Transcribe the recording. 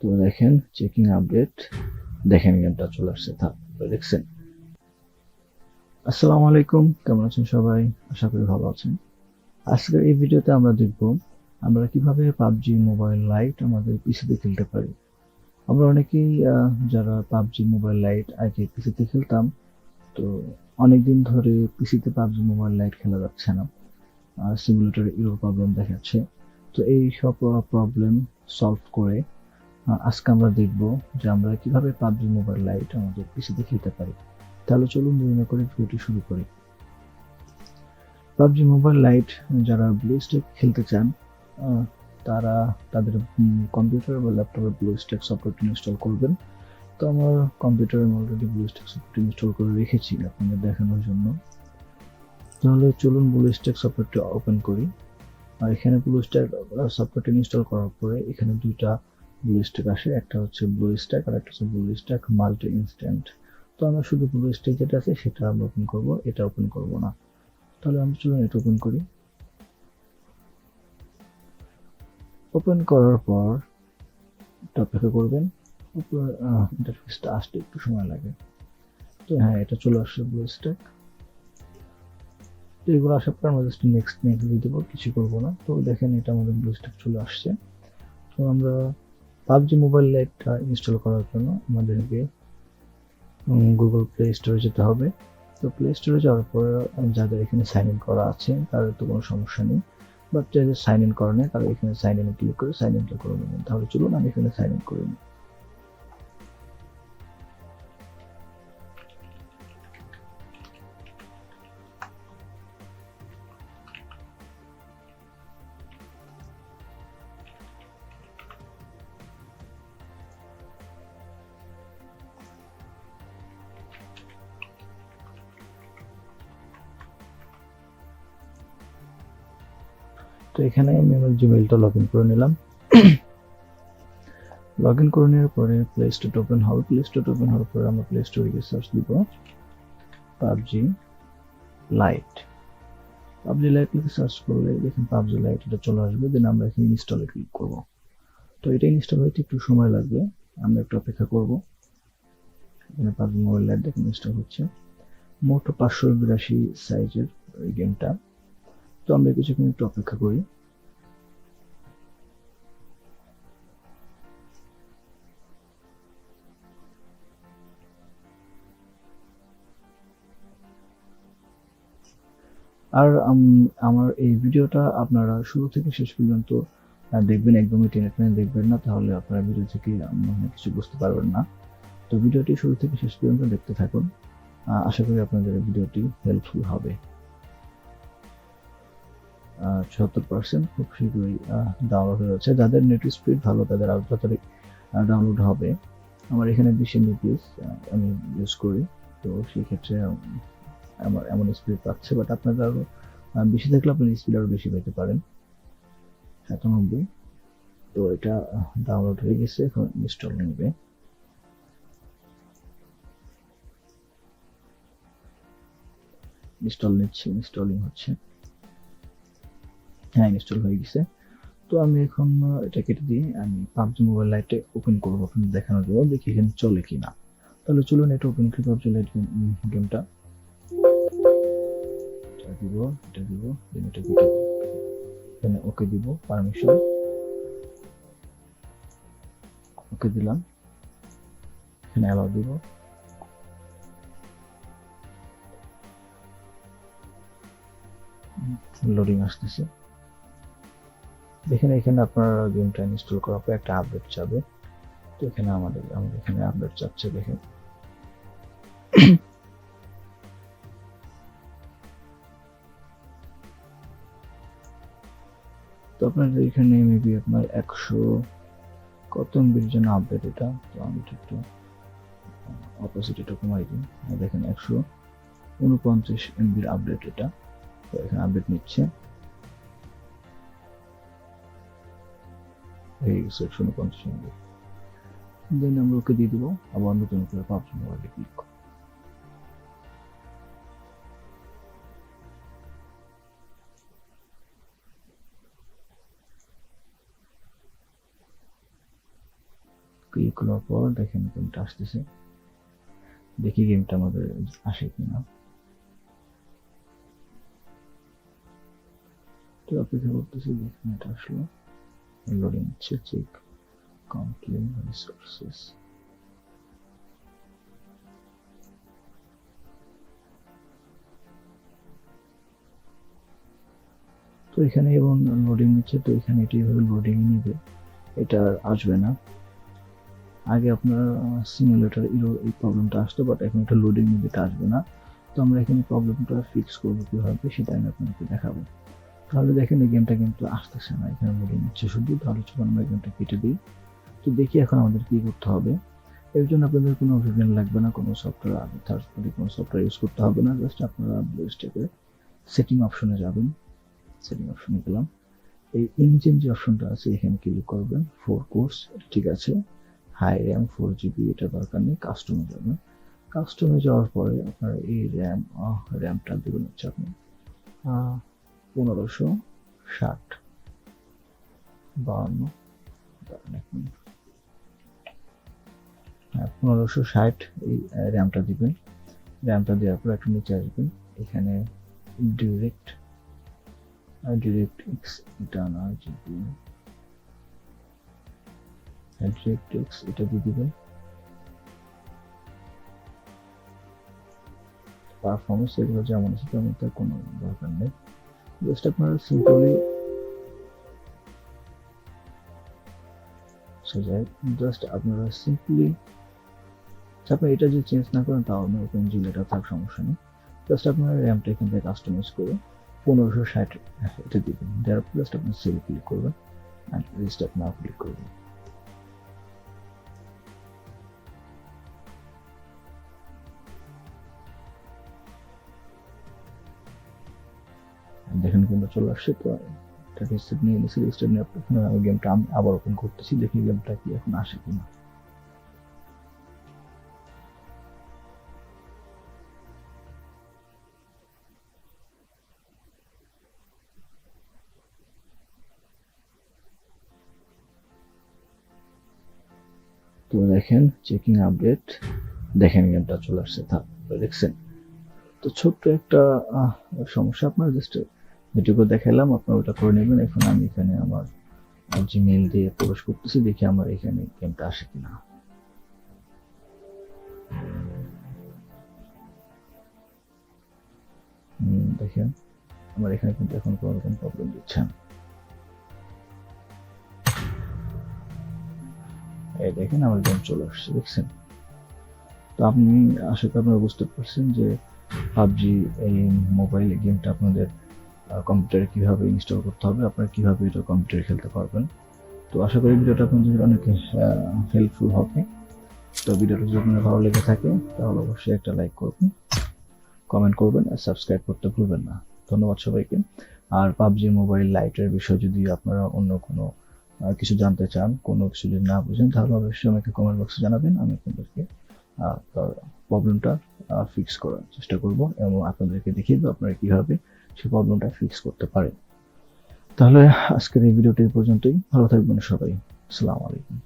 তো দেখেন checking update, দেখেন গেমটা চলে আসছে। দেখছেন? আসসালামু আলাইকুম, কেমন আছেন সবাই? আশা করি ভালো আছেন। আজকের এই ভিডিওতে আমরা দেখব আমরা কিভাবে পাবজি মোবাইল লাইট আমাদের পিসিতে খেলতে পারি। আমরা অনেকেই যারা পাবজি মোবাইল লাইট আগে পিসিতে খেলতাম, তো অনেকদিন ধরে পিসিতে পাবজি মোবাইল লাইট খেলা যাচ্ছে না, সিমুলেটর এরর প্রবলেম দেখাচ্ছে। তো এই সব প্রবলেম সলভ করে আজকে আমরা দেখব যে আমরা কিভাবে পাবজি মোবাইল লাইট আমাদের পিসিতে খেলতে পারি। তাহলে চলুন দেরি না করে ভিডিওটি শুরু করি। পাবজি মোবাইল লাইট যারা ব্লুস্ট্যাক খেলতে চান, তারা তাদের কম্পিউটার বা ল্যাপটপে ব্লুস্ট্যাক সফটওয়্যারটি ইনস্টল করবেন। তো আমার কম্পিউটারে অলরেডি ব্লুস্ট্যাক সফটওয়্যারটি ইনস্টল করে রেখেছি আপনাদের দেখানোর জন্য। তাহলে চলুন ব্লুস্ট্যাক সফটওয়্যারটি ওপেন করি। আর এখানে ব্লুস্ট্যাক সফটওয়্যারটি ইনস্টল করার পরে এখানে দুইটা ব্লুস্ট্যাক আসে, একটা হচ্ছে ব্লুস্ট্যাক আর একটা হচ্ছে ব্লুস্ট্যাক মাল্টি ইনস্ট্যান্ট। তো আমরা শুধু ব্লুস্ট্যাক যেটা আছে সেটা আমরা ওপেন করব, এটা ওপেন করব না। তাহলে আমরা চলুন এটা ওপেন করি। ওপেন করার পর এটা অপেক্ষা করবেন, উপর ইন্টারফেসটা আসতে একটু সময় লাগে। তো হ্যাঁ, এটা চলে আসছে ব্লুস্ট্যাক। তো এগুলো আসার পর আমরা জাস্ট নেক্সট নেক্সট দিয়ে দেবো, কিছু করবো না। তো দেখেন এটা আমাদের ব্লুস্ট্যাক চলে আসছে। তো আমরা পাবজি মোবাইল লাইটটা ইনস্টল করার জন্য আমাদেরকে গুগল প্লে স্টোরে যেতে হবে। তো প্লে স্টোরে যাওয়ার পর যাদের এখানে সাইন ইন করা আছে তাদের তো কোনো সমস্যা নেই, বাট যাদের সাইন ইন করা নেই তারা এখানে সাইন ইন ক্লিক করে সাইন ইনটা করে নেবেন। তাহলে চলুন আমি এখানে সাইন ইন করে নিই। তো এখানে আমি আমার জিমেইলটা লগ ইন করে নিলাম। লগ ইন করে নেওয়ার পরে প্লে স্টোর ওপেন হবে। প্লে স্টোর ওপেন হওয়ার পরে আমরা প্লে স্টোরে গিয়ে সার্চ দিব পাবজি লাইট। পাবজি লাইট লিখে সার্চ করলে দেখেন পাবজি লাইট এটা চলে আসবে। দেন আমরা এখানে ইনস্টলে ক্লিক করব। তো এটা ইনস্টল হতে একটু সময় লাগবে, আমরা একটু অপেক্ষা করব। এখানে পাবজি মোবাইল লাইট দেখেন ইনস্টল হচ্ছে। মোট 582 সাইজের এই গেমটা। তো আমরা কিছুক্ষণ একটু অপেক্ষা করি। আর আমার এই ভিডিওটা আপনারা শুরু থেকে শেষ পর্যন্ত দেখবেন, একদমই টেনে টেনে দেখবেন না, তাহলে আপনারা ভিডিও থেকে অনেক কিছু বুঝতে পারবেন না। তো ভিডিওটি শুরু থেকে শেষ পর্যন্ত দেখতে থাকুন, আশা করি আপনাদের ভিডিওটি হেল্পফুল হবে। 76% খুব শীঘ্রই ডাউনলোড হয়ে যাচ্ছে। যাদের নেট স্পিড ভালো তাদের আরো তাড়াতাড়ি ডাউনলোড হবে। আমার এখানে 20 MB আমি ইউজ করি, তো সেই ক্ষেত্রে আমার এমন স্পিড পাচ্ছে। বাট আপনাদের আরো বেশি থাকলে আপনার স্পিড আরো বেশি পেতে পারেন, 97। তো এটা ডাউনলোড হয়ে গেছে, এখন ইনস্টল নেবে। ইনস্টল নিচ্ছে, ইনস্টলিং হচ্ছে। হ্যাঁ, ইনস্টল হয়ে গেছে। তো আমি এখন এটা কেটে দিয়ে আমি পাবজি মোবাইল লাইটে ওপেন করবো আপনাদের দেখানোর জন্য, দেখি এখানে চলে কিনা। তাহলে চলুন এটা ওপেন করি পাবজি লাইট গেমটা। এটা দিব, এটা দিব, দেন এটা কেটে এখানে ওকে দিব, পারমিশন ওকে দিলাম, এখানে অ্যালাউ দিব। লোডিং আসতেছে। দেখেন এখানে আপনার গেমটা ইনস্টল করার পর একটা আপডেট যাবে। তো এখানে আমাদের এখানে আপডেট যাচ্ছে, দেখেন। তো আপনাদের এখানে মেবি আপনার 100 কত এমবির জন্য আপডেট এটা। তো আমি একটু অপাসিটিটা কমাই দিই। দেখেন 149 এমবির আপডেট এটা। তো এখানে আপডেট নিচ্ছে, হয়ে গেছে 149 এমবি। দেন আমরা ওকে দিয়ে দিব, আবার নতুন করে পাবজি মোবাইলে ক্লিক করব। ক্লিক করার পর দেখেন গেমটা আসতেছে, দেখি গেমটা আমাদের আসে কিনা। তো অপেক্ষা করতেছি, দেখুন এটা আসলো, লোডিং হচ্ছে, চেক কমপ্লেন রিসোর্সেস। তো এখানে এবং লোডিং নিচ্ছে, তো এখানে এটি এভাবে লোডিং নিবে, এটা আসবে না। আগে আপনার সিমুলেটর এরর এই প্রবলেমটা আসতো, বাট এখন এটা লোডিং নিবে, এটা আসবে না। তো আমরা এখানে প্রবলেমটা ফিক্স করবো কিভাবে সেটা আমি আপনাদেরকে দেখাবো। তাহলে দেখেন এই গেমটা কিন্তু আসতেছে না, এখানে লোডিং নিচ্ছে শুধু। তাহলে চলুন আমরা গেমটা কেটে দিই। তো দেখি এখন আমাদের কি করতে হবে। এর জন্য আপনাদের কোনো ভিপিএন লাগবে না, কোনো সফটওয়্যার, থার্ড পার্টি কোনো সফটওয়্যার ইউজ করতে হবে না। জাস্ট আপনারা ব্লুস্ট্যাকের সেটিং অপশনে যাবেন, সেটিং অপশনে গেলাম, এই ইঞ্জিন যে অপশনটা আছে এখানে ক্লিক করবেন, 4 কোর্স ঠিক আছে, হাই র্যাম 4GB এটা দরকার নেই, কাস্টমে যাবেন। কাস্টমে যাওয়ার পরে আপনার এই র্যামটা দেবেন হচ্ছে আপনি 1560 52 1560 এই র্যামটা দিবেন। র্যামটা দেওয়ার পর একটু নিচে আসবেন, এখানে ডিরেক্ট এক্স এটা না জিবি, ডিরেক্ট এক্স এটা দিয়ে দিবেন। পারফরমেন্স এগুলো যেমন আছে তেমন, তার কোনো দরকার নেই। জাস্ট আপনারা সিম্পলি জাস্ট আপনারা সিম্পলি আপনি এটা যদি চেঞ্জ না করেন তাও আপনার ওপেন জিলেটা থাক, সমস্যা নেই। জাস্ট আপনারা র্যামটা এখান থেকে কাস্টমাইজ করে 1560 এটা দিবেন, দেওয়ার পর জাস্ট আপনি সেভ ক্লিক করবেন অ্যান্ড রিস্টার্ট নাও ক্লিক করবেন। দেখেন কিন্তু চলে আসছে। তো এটা রিস্টার্ট নিয়ে নিয়েছি, রিস্টার্ট নিয়ে আমি গেমটা আমি আবার ওপেন করতেছি, দেখি গেমটা কি এখন আসে কিনা। তো দেখেন চেকিং আপডেট, দেখেন গেমটা চলে আসছে, দেখছেন। তো ছোট্ট একটা সমস্যা, আপনার জাস্ট যেটুকু দেখালাম আপনার ওটা করে নেবেন। এখন আমি এখানে আমার জিমেইল দিয়ে প্রবেশ করতেছি, দেখি আমার এখানে গেমটা আসে কিনা। দেখেন আমার এখানে কিন্তু এখন কোনো রকম প্রবলেম দিচ্ছে না। এই দেখেন আমার গেম চলে আসছে, দেখছেন। তো আপনি আশা করি আপনারা বুঝতে পারছেন যে পাবজি এই মোবাইল গেমটা আপনাদের কম্পিউটারে কিভাবে ইনস্টল করতে হবে, আপনারা কিভাবে এটা কম্পিউটারে খেলতে পারবেন। তো আশা করি ভিডিওটা আপনাদের অনেক হেল্পফুল হবে। তো ভিডিওটা যদি আপনার ভালো লেগে থাকে তাহলে অবশ্যই একটা লাইক করবেন, কমেন্ট করবেন আর সাবস্ক্রাইব করতে ভুলবেন না। ধন্যবাদ সবাইকে। আর পাবজি মোবাইল লাইটের বিষয়ে যদি আপনারা অন্য কোনো কিছু জানতে চান, কোনো কিছু যদি না বুঝেন, তাহলে অবশ্যই আমাকে কমেন্ট বক্সে জানাবেন, আমি আপনাদেরকে প্রবলেমটা ফিক্স করার চেষ্টা করব এবং আপনাদেরকে দেখিয়ে দেবো আপনারা কীভাবে সেই প্রবলেমটা ফিক্স করতে পারেন। তাহলে আজকের এই ভিডিওটি পর্যন্তই, ভালো থাকবেন সবাই, আসসালামু আলাইকুম।